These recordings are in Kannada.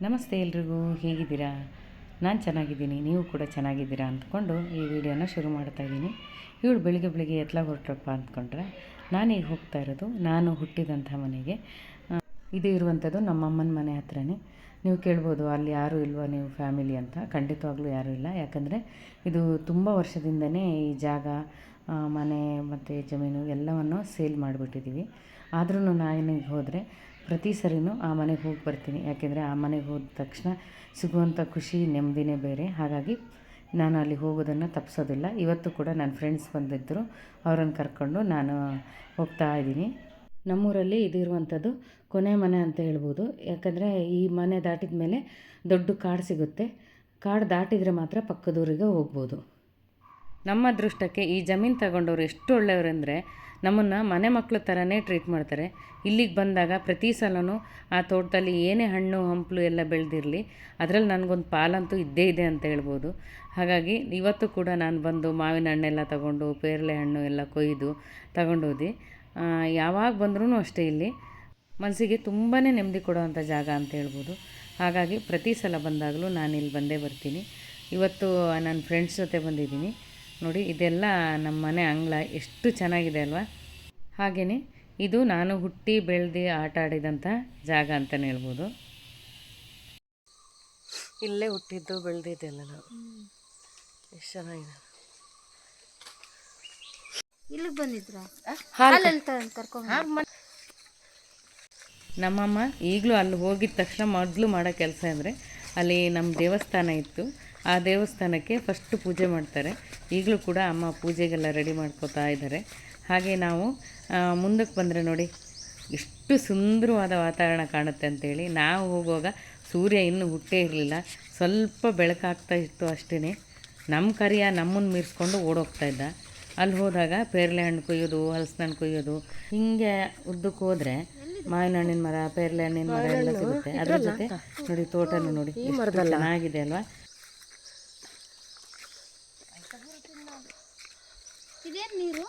ನಮಸ್ತೆ ಎಲ್ರಿಗೂ, ಹೇಗಿದ್ದೀರಾ? ನಾನು ಚೆನ್ನಾಗಿದ್ದೀನಿ, ನೀವು ಕೂಡ ಚೆನ್ನಾಗಿದ್ದೀರಾ ಅಂದ್ಕೊಂಡು ಈ ವಿಡಿಯೋನ ಶುರು ಮಾಡ್ತಾಯಿದ್ದೀನಿ. ಇವಳು ಬೆಳಿಗ್ಗೆ ಎತ್ಲ ಹೊರಟ್ರಪ್ಪ ಅಂದ್ಕೊಂಡ್ರೆ, ನಾನೀಗ ಹೋಗ್ತಾ ಇರೋದು ನಾನು ಹುಟ್ಟಿದಂಥ ಮನೆಗೆ. ಇದು ಇರುವಂಥದ್ದು ನಮ್ಮಮ್ಮನ ಮನೆ ಹತ್ರನೇ. ನೀವು ಕೇಳ್ಬೋದು, ಅಲ್ಲಿ ಯಾರೂ ಇಲ್ವಾ ನೀವು ಫ್ಯಾಮಿಲಿ ಅಂತ. ಖಂಡಿತವಾಗ್ಲೂ ಯಾರೂ ಇಲ್ಲ. ಯಾಕಂದರೆ ಇದು ತುಂಬ ವರ್ಷದಿಂದನೇ ಈ ಜಾಗ, ಮನೆ ಮತ್ತು ಜಮೀನು ಎಲ್ಲವನ್ನು ಸೇಲ್ ಮಾಡಿಬಿಟ್ಟಿದ್ದೀವಿ. ಆದ್ರೂ ನಾನಿಗೆ ಹೋದರೆ ಪ್ರತಿ ಸರಿನೂ ಆ ಮನೆಗೆ ಹೋಗಿ ಬರ್ತೀನಿ. ಯಾಕೆಂದರೆ ಆ ಮನೆಗೆ ಹೋದ ತಕ್ಷಣ ಸಿಗುವಂಥ ಖುಷಿ, ನೆಮ್ಮದಿನೇ ಬೇರೆ. ಹಾಗಾಗಿ ನಾನು ಅಲ್ಲಿ ಹೋಗೋದನ್ನು ತಪ್ಪಿಸೋದಿಲ್ಲ. ಇವತ್ತು ಕೂಡ ನನ್ನ ಫ್ರೆಂಡ್ಸ್ ಬಂದಿದ್ದರು, ಅವರನ್ನು ಕರ್ಕೊಂಡು ನಾನು ಹೋಗ್ತಾ ಇದ್ದೀನಿ. ನಮ್ಮೂರಲ್ಲಿ ಇದಿರುವಂಥದ್ದು ಕೊನೆ ಮನೆ ಅಂತ ಹೇಳ್ಬೋದು. ಯಾಕಂದರೆ ಈ ಮನೆ ದಾಟಿದ ಮೇಲೆ ದೊಡ್ಡ ಕಾಡು ಸಿಗುತ್ತೆ. ಕಾಡು ದಾಟಿದರೆ ಮಾತ್ರ ಪಕ್ಕದೂರಿಗೆ ಹೋಗ್ಬೋದು. ನಮ್ಮ ಅದೃಷ್ಟಕ್ಕೆ ಈ ಜಮೀನು ತಗೊಂಡವ್ರು ಎಷ್ಟು ಒಳ್ಳೆಯವರಂದರೆ, ನಮ್ಮನ್ನು ಮನೆ ಮಕ್ಕಳ ಥರನೇ ಟ್ರೀಟ್ ಮಾಡ್ತಾರೆ. ಇಲ್ಲಿಗೆ ಬಂದಾಗ ಪ್ರತಿ ಸಲವೂ ಆ ತೋಟದಲ್ಲಿ ಏನೇ ಹಣ್ಣು ಹಂಪಲು ಎಲ್ಲ ಬೆಳೆದಿರಲಿ, ಅದರಲ್ಲಿ ನನಗೊಂದು ಪಾಲಂತೂ ಇದ್ದೇ ಇದೆ ಅಂತ ಹೇಳ್ಬೋದು. ಹಾಗಾಗಿ ಇವತ್ತು ಕೂಡ ನಾನು ಬಂದು ಮಾವಿನ ಹಣ್ಣೆಲ್ಲ ತಗೊಂಡು, ಪೇರಳೆ ಹಣ್ಣು ಎಲ್ಲ ಕೊಯ್ದು ತಗೊಂಡೋದು. ಯಾವಾಗ ಬಂದ್ರೂ ಅಷ್ಟೇ ಇಲ್ಲಿ ಮನಸ್ಸಿಗೆ ತುಂಬಾ ನೆಮ್ಮದಿ ಕೊಡೋವಂಥ ಜಾಗ ಅಂತ ಹೇಳ್ಬೋದು. ಹಾಗಾಗಿ ಪ್ರತಿ ಸಲ ಬಂದಾಗಲೂ ನಾನು ಇಲ್ಲಿ ಬಂದೇ ಬರ್ತೀನಿ. ಇವತ್ತು ನನ್ನ ಫ್ರೆಂಡ್ಸ್ ಜೊತೆ ಬಂದಿದ್ದೀನಿ. ನೋಡಿ, ಇದೆಲ್ಲ ನಮ್ಮ ಮನೆ ಅಂಗಳ ಎಷ್ಟು ಚೆನ್ನಾಗಿದೆ ಅಲ್ವಾ? ಹಾಗೆಯೇ ಇದು ನಾನು ಹುಟ್ಟಿ ಬೆಳೆದು ಆಟ ಆಡಿದಂಥ ಜಾಗ ಅಂತಲೇ ಹೇಳ್ಬೋದು. ಇಲ್ಲೇ ಹುಟ್ಟಿದ್ದು ಬೆಳೆದಿದ್ದೆಲ್ಲ ನಾವು. ಎಷ್ಟು ಚೆನ್ನಾಗಿದೆ. ಇಲ್ಲಿಗೆ ಬಂದಿದ್ರ ನಮ್ಮಮ್ಮ ಈಗಲೂ ಅಲ್ಲಿ ಹೋಗಿದ ತಕ್ಷಣ ಮೊದಲು ಮಾಡೋ ಕೆಲಸ ಅಂದರೆ, ಅಲ್ಲಿ ನಮ್ಮ ದೇವಸ್ಥಾನ ಇತ್ತು, ಆ ದೇವಸ್ಥಾನಕ್ಕೆ ಫಸ್ಟು ಪೂಜೆ ಮಾಡ್ತಾರೆ. ಈಗಲೂ ಕೂಡ ಅಮ್ಮ ಪೂಜೆಗೆಲ್ಲ ರೆಡಿ ಮಾಡ್ಕೋತಾ ಇದ್ದಾರೆ. ಹಾಗೆ ನಾವು ಮುಂದಕ್ಕೆ ಬಂದರೆ ನೋಡಿ, ಎಷ್ಟು ಸುಂದರವಾದ ವಾತಾವರಣ ಕಾಣುತ್ತೆ ಅಂತೇಳಿ. ನಾವು ಹೋಗುವಾಗ ಸೂರ್ಯ ಇನ್ನೂ ಹುಟ್ಟೇ ಇರಲಿಲ್ಲ, ಸ್ವಲ್ಪ ಬೆಳಕಾಗ್ತಾ ಇತ್ತು ಅಷ್ಟೇ. ನಮ್ಮ ಕರಿಯ ನಮ್ಮನ್ನು ಮೀರಿಸ್ಕೊಂಡು ಓಡೋಗ್ತಾ ಇದ್ದ. ಅಲ್ಲಿ ಹೋದಾಗ ಪೇರಳೆ ಹಣ್ಣು ಕೊಯ್ಯೋದು, ಹಲಸಿನ ಹಣ್ಣು ಕೊಯ್ಯೋದು, ಹೀಗೆ ಉದ್ದಕ್ಕೆ ಹೋದರೆ ಮಾವಿನ ಹಣ್ಣಿನ ಮರ, ಪೇರಳೆ ಹಣ್ಣಿನ ಮರ ಎಲ್ಲ ಸಿಗುತ್ತೆ. ಅದ್ರ ಜೊತೆ ನೋಡಿ ತೋಟನೂ ನೋಡಿ ಎಷ್ಟು ಚೆನ್ನಾಗಿದೆ ಅಲ್ವಾ? ಇದೇನು ನೀರು?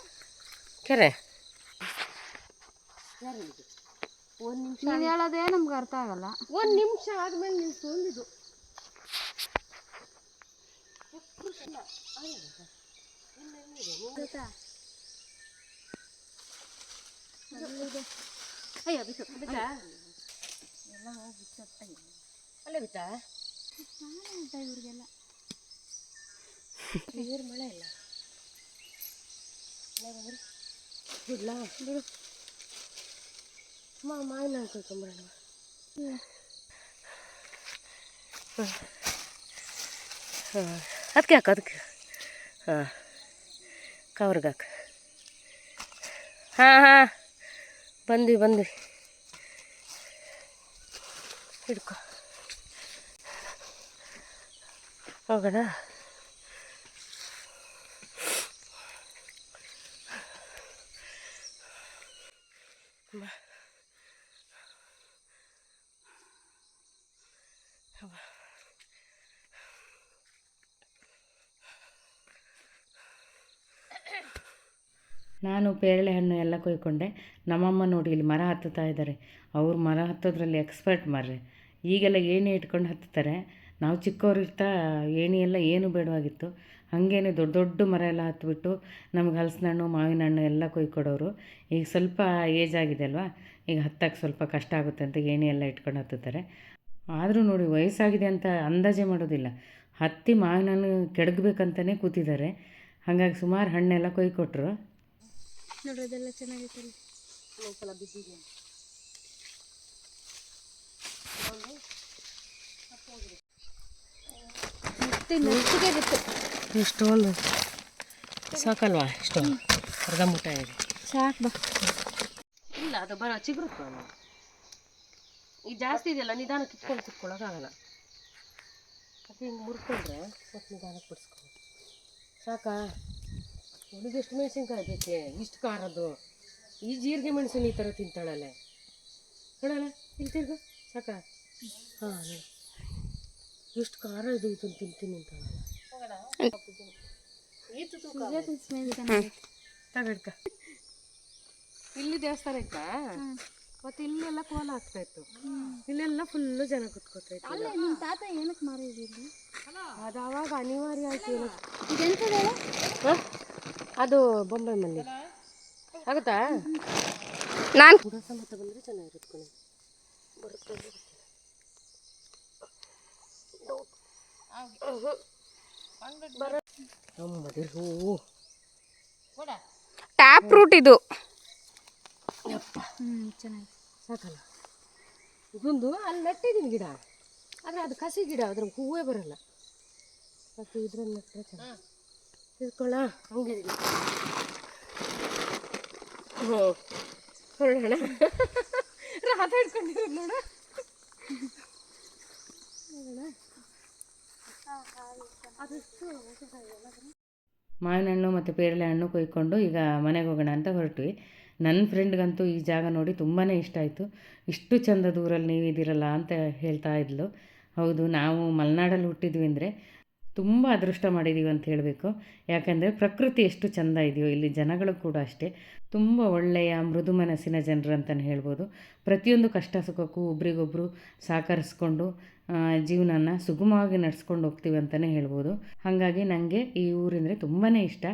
ಕೆರೆ. ನೀನು ಹೇಳೋದೇ ನಮ್ಗೆ ಅರ್ಥ ಆಗಲ್ಲ. ಒಂದು ನಿಮಿಷ ಆದ್ಮೇಲೆ ನೀವು ಸೋಲಿದು ಅಯ್ಯೋ ಬಿಟ್ಟು ಬಿಟ್ಟ ಎಲ್ಲ ಹೋಗಿ ಬಿಟ್ಟು ಅಲ್ಲೇ ಬಿಟ್ಟ ಇವ್ರಿಗೆಲ್ಲ ನೀರು ಮಳೆ ಇಲ್ಲ. ಬಿಡ್ಲ ಬಿಡು. ಮಾವಿನ ಹಣ್ಣು ಕೊಯ್ಕೊಂಬರೋಣ. ಅದಕ್ಕೆ ಹಾಕು, ಅದಕ್ಕೆ ಹಾಂ ಕವರ್ಗೆ ಹಾಕು. ಹಾಂ ಬಂದ್ವಿ ಹಿಡ್ಕೊ ಹೋಗೋಣ. ನಾನು ಪೇರಳೆ ಹಣ್ಣು ಎಲ್ಲ ಕೊಯ್ಕೊಂಡೆ. ನಮ್ಮಮ್ಮ ನೋಡಿ ಇಲ್ಲಿ ಮರ ಹತ್ತುತ್ತಾ ಇದ್ದಾರೆ. ಅವ್ರು ಮರ ಹತ್ತೋದ್ರಲ್ಲಿ ಎಕ್ಸ್ಪರ್ಟ್ ಮಾರ್ರೆ. ಈಗೆಲ್ಲ ಏಣಿ ಇಟ್ಕೊಂಡು ಹತ್ತುತ್ತಾರೆ. ನಾವು ಚಿಕ್ಕವರಿರ್ತಾ ಏಣಿ ಎಲ್ಲ ಏನೂ ಬೇಡವಾಗಿತ್ತು. ಹಾಗೇನೆ ದೊಡ್ಡ ದೊಡ್ಡ ಮರ ಎಲ್ಲ ಹತ್ಬಿಟ್ಟು ನಮ್ಗೆ ಹಲಸಿನ ಹಣ್ಣು, ಮಾವಿನ ಹಣ್ಣು ಎಲ್ಲ ಕೊಯ್ಕೊಡೋರು. ಈಗ ಸ್ವಲ್ಪ ಏಜ್ ಆಗಿದೆ ಅಲ್ವಾ, ಈಗ ಹತ್ತಕ್ಕೆ ಸ್ವಲ್ಪ ಕಷ್ಟ ಆಗುತ್ತೆ ಅಂತ ಏಣಿ ಎಲ್ಲ ಇಟ್ಕೊಂಡು ಹತ್ತುತ್ತಾರೆ. ಆದರೂ ನೋಡಿ, ವಯಸ್ಸಾಗಿದೆ ಅಂತ ಅಂದಾಜೆ ಮಾಡೋದಿಲ್ಲ. ಹತ್ತಿ ಮಾವಿನ ಹಣ್ಣು ಕೆಡಗಬೇಕಂತಲೇ ಕೂತಿದ್ದಾರೆ. ಹಾಗಾಗಿ ಸುಮಾರು ಹಣ್ಣೆಲ್ಲ ಕೊಯ್ಕೊಟ್ರು. ನೋಡೋದೆಲ್ಲ ಚೆನ್ನಾಗೈತಲ್ಲ. ಒಂದ್ಸಲ ಬಿದ್ದಿದೆ ನೆಚ್ಚಿಗೆ ಬಿತ್ತು. ಇಷ್ಟೊಂದು ಸಾಕಲ್ವಾ? ಇಷ್ಟೊಂದು ಅರ್ಧ ಮುಟ್ಟ ಇದೆ. ಸಾಕು ಬಾ. ಇಲ್ಲ, ಅದು ಬರ ಚಿಗುರುತ್ತೆ. ಈಗ ಜಾಸ್ತಿ ಇದೆಯಲ್ಲ, ನಿಧಾನಕ್ಕೆ ಕಿತ್ಕೊಂಡು ಕುತ್ಕೊಳ್ಳೋಕ್ಕಾಗಲ್ಲ. ಅದು ಹಿಂಗೆ ಮುರ್ಕೊಂಡ್ರೆ ಸ್ವಲ್ಪ ನಿಧಾನಕ್ಕೆ ಬಿಡಿಸ್ಕೊಂಡು ಸಾಕಾ? ಹುಡುಗಿ ಎಷ್ಟು ಮೆಣಸಿನ್ಕಾಯಿ ಬೇಕೆ? ಇಷ್ಟು ಖಾರದ್ದು. ಈ ಜೀರಿಗೆ ಮೆಣಸಿನ ಈ ಥರ ತಿಂತಾಳಲ್ಲ, ನೋಡಲ್ಲ ಇಲ್ಲಿ ತಿರ್ಗು. ಸಾಕಾ? ಹಾಂ, ಎಷ್ಟು ಖಾರ ಇದು ಇದನ್ನು ತಿಂತೀನಿ ಅಂತಾಳಲ್ಲ. ತಗಡ್ಕ. ಇಲ್ಲಿ ದೇವಸ್ಥಾನ ಇತ್ತಾ? ಮತ್ತು ಇಲ್ಲೆಲ್ಲ ಕೋಲ ಆಗ್ತಾ ಇತ್ತು, ಇಲ್ಲೆಲ್ಲ ಫುಲ್ಲು ಜನ ಕುತ್ಕೋತಾ ಇತ್ತು. ಅಲ್ಲೇ ನಿಮ್ಮ ತಾತ ಏನಕ್ಕೆ ಮಾರಿದ್ದೀರಿ? ಅದು ಅವಾಗ ಅನಿವಾರ್ಯ ಆಯ್ತು. ಇದೆಂತದ ಅದು ಬೊಂಬೆ ಮಲ್ಲಿ ಆಗುತ್ತಾ? ನಾನು ಬುಡ ಸಮೇತ ಬಂದರೆ ಚೆನ್ನಾಗಿರುತ್ತೆ ಕಣೆ. ಬರುತ್ತೆ ಹೂವು ಟ್ಯಾಪ್ ರೂಟ್ ಇದು. ಚೆನ್ನಾಗಿ ಸಾಕಲ್ಲ. ಇದೊಂದು ಅಲ್ಲಿ ನೆಟ್ಟಿದ್ದೀನಿ ಗಿಡ, ಆದರೆ ಅದು ಕಸಿ ಗಿಡ, ಅದ್ರ ಹೂವೇ ಬರಲ್ಲ. ಮತ್ತು ಇದ್ರಲ್ಲಿ ನೆಟ್ಟರೆ ಚೆನ್ನಾಗಿ ತಿಳ್ಕೊಳ್ಳ ಹಂಗೆ. ಹ್ಞೂ ಹೊರಡೋಣ. ರಾತ ಹಿಡ್ಕೊಂಡಿರೋದು ನೋಡ. ಮಾವಿನ ಹಣ್ಣು ಮತ್ತು ಪೇರಳೆ ಹಣ್ಣು ಕೊಯ್ಕೊಂಡು ಈಗ ಮನೆಗೆ ಹೋಗೋಣ ಅಂತ ಹೊರಟ್ವಿ. ನನ್ನ ಫ್ರೆಂಡ್ಗಂತೂ ಈ ಜಾಗ ನೋಡಿ ತುಂಬಾ ಇಷ್ಟ ಆಯಿತು. ಇಷ್ಟು ಚಂದ ದೂರಲ್ಲಿ ನೀವು ಇದ್ದೀರಲ್ಲ ಅಂತ ಹೇಳ್ತಾ ಇದ್ಲು. ಹೌದು, ನಾವು ಮಲೆನಾಡಲ್ಲಿ ಹುಟ್ಟಿದ್ವಿ ಅಂದರೆ ತುಂಬ ಅದೃಷ್ಟ ಮಾಡಿದ್ದೀವಿ ಅಂತ ಹೇಳಬೇಕು. ಯಾಕಂದರೆ ಪ್ರಕೃತಿ ಎಷ್ಟು ಚೆಂದ ಇದೆಯೋ ಇಲ್ಲಿ ಜನಗಳು ಕೂಡ ಅಷ್ಟೇ ತುಂಬ ಒಳ್ಳೆಯ ಮೃದು ಮನಸ್ಸಿನ ಜನರು ಅಂತಲೇ ಹೇಳ್ಬೋದು. ಪ್ರತಿಯೊಂದು ಕಷ್ಟ ಸುಖಕ್ಕೂ ಒಬ್ರಿಗೊಬ್ಬರು ಸಹಕರಿಸ್ಕೊಂಡು ಜೀವನನ ಸುಗಮವಾಗಿ ನಡೆಸ್ಕೊಂಡು ಹೋಗ್ತೀವಿ ಅಂತಲೇ ಹೇಳ್ಬೋದು. ಹಾಗಾಗಿ ನನಗೆ ಈ ಊರಿಂದರೆ ತುಂಬಾ ಇಷ್ಟ.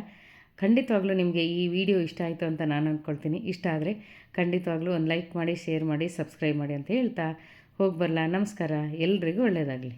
ಖಂಡಿತವಾಗ್ಲೂ ನಿಮಗೆ ಈ ವಿಡಿಯೋ ಇಷ್ಟ ಆಯಿತು ಅಂತ ನಾನು ಅಂದ್ಕೊಳ್ತೀನಿ. ಇಷ್ಟ ಆದರೆ ಖಂಡಿತವಾಗ್ಲೂ ಒಂದು ಲೈಕ್ ಮಾಡಿ, ಶೇರ್ ಮಾಡಿ, ಸಬ್ಸ್ಕ್ರೈಬ್ ಮಾಡಿ ಅಂತ ಹೇಳ್ತಾ ಹೋಗಿ ಬರಲ್ಲ. ನಮಸ್ಕಾರ, ಎಲ್ರಿಗೂ ಒಳ್ಳೆಯದಾಗಲಿ.